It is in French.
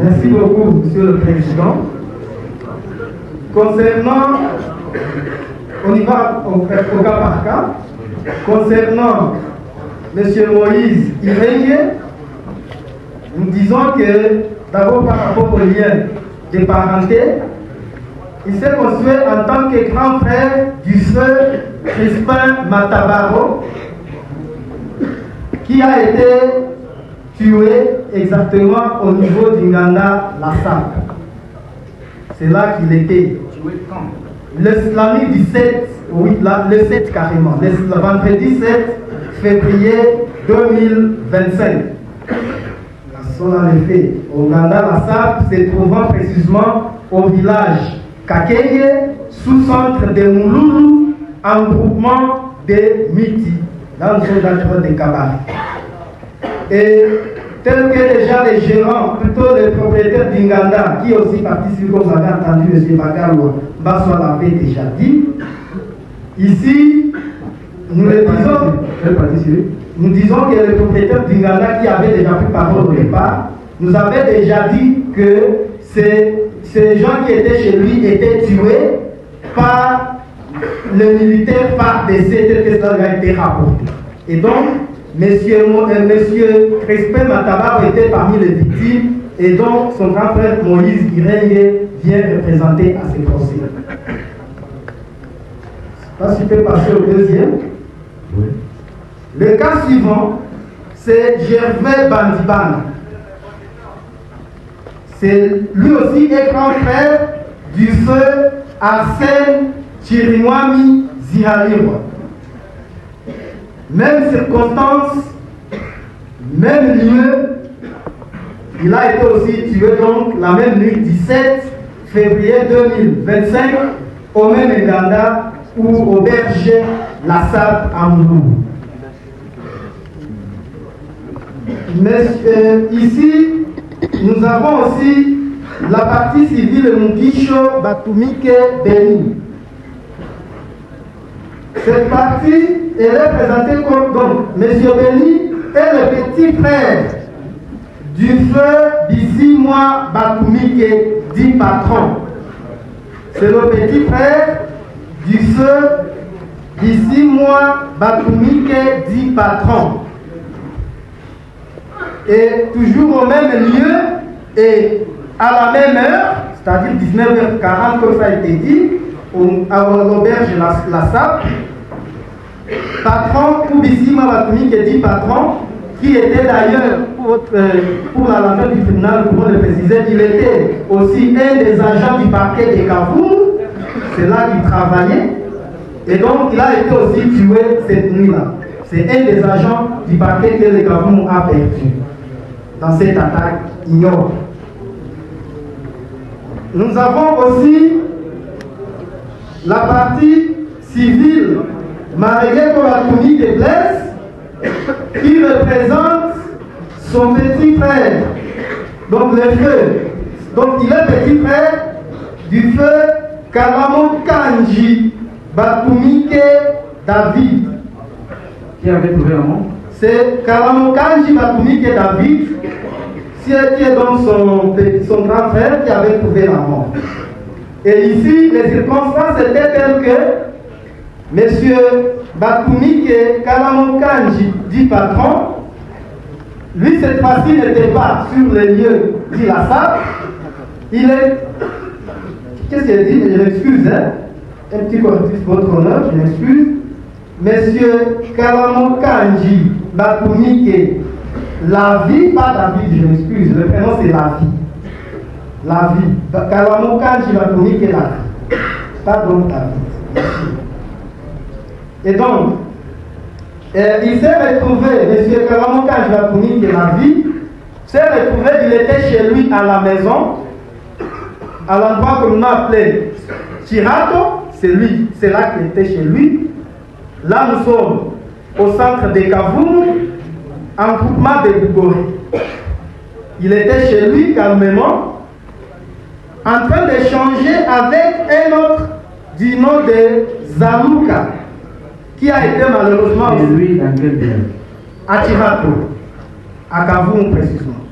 Merci beaucoup, Monsieur le Président. Concernant, on y va au cas par cas, concernant M. Moïse Irenge, nous disons que d'abord par rapport au lien de parenté, il s'est construit en tant que grand frère du feu Crispin Matabaro, qui a été tué exactement au niveau d'Inganda Lassap. C'est là qu'il était. Tué quand? La nuit du 7, oui, le 7 carrément, le vendredi 7 février 2025. Son en effet, au Nganda Lassap, se trouvant précisément au village Kakeye, sous-centre de Mouloulou, en groupement de Miti, dans le zone naturelle de Kabari. Et tel que déjà les gérants, plutôt les propriétaires d'Inganda, qui aussi participent, comme vous avez entendu, M. Bagalou Bassois l'avait déjà dit, ici, nous disons que les propriétaires d'Inganda qui avaient déjà pris parole au départ, nous avaient déjà dit que ces gens qui étaient chez lui étaient tués par le militaire FARDC, tel que cela a été rapporté. Et donc, Monsieur Crispin Matabaro était parmi les victimes, et donc son grand frère Moïse Irenge vient représenter à ces procès. Là, tu peux passer au deuxième. Oui. Le cas suivant, c'est Gervais Bandiban. C'est lui aussi un grand frère du feu Arsène Chirimwami Zihalirwa. Même circonstance, même lieu, il a été aussi tué donc la même nuit 17 février 2025 au même Nganda ou au berger Lassap Amoulou. Mais ici, nous avons aussi la partie civile Mukisho Batumike Beni. Cette partie, elle est présentée comme donc M. Beni est le petit frère du feu Bissimwa Batumike, dit patron. C'est le petit frère du feu Bissimwa Batumike, dit patron. Et toujours au même lieu et à la même heure, c'est-à-dire 19h40 comme ça a été dit, à l'auberge Lassap, patron ou Bissima Batumi qui dit patron, qui était d'ailleurs, pour la lenteur du tribunal, pour le préciser, il était aussi un des agents du parquet de Kavoum, c'est là qu'il travaillait, et donc il a été aussi tué cette nuit-là. C'est un des agents du parquet que le Kavoum a perdu dans cette attaque ignoble. Nous avons aussi la partie civile Marégué Kolatuni de Blaise qui représente son petit frère, donc le feu. Donc il est petit frère du feu Kalamo Kanji Batumike David. Qui avait trouvé un nom? C'est Kalamo Kanji Batumike David, qui est donc son grand frère qui avait trouvé la mort. Et ici, les circonstances étaient telles que M. Batumike Kalamo Kanji, dit patron, lui cette fois-ci n'était pas sur les lieux dit la salle. Il est. Qu'est-ce qu'il a dit? Je m'excuse, hein? Un petit correctif, votre honneur, je m'excuse. Monsieur Kalamo Kanji Batumike, la vie, pas David, je m'excuse, le prénom c'est la vie. La vie. Kalamo Kanji Batumike, la vie. Pas donc David. Et donc, il s'est retrouvé, M. Kalamo Kanji Batumike, la vie, s'est retrouvé, il était chez lui à la maison, à l'endroit que l'on a appelé Chirato, c'est là qu'il était chez lui. Là, nous sommes au centre de Kavoum, en groupement de Bougoré. Il était chez lui calmement, en train d'échanger avec un autre du nom de Zalouka, qui a été malheureusement. Et lui, dans quel bien? À Chirato, à Kavoum précisément.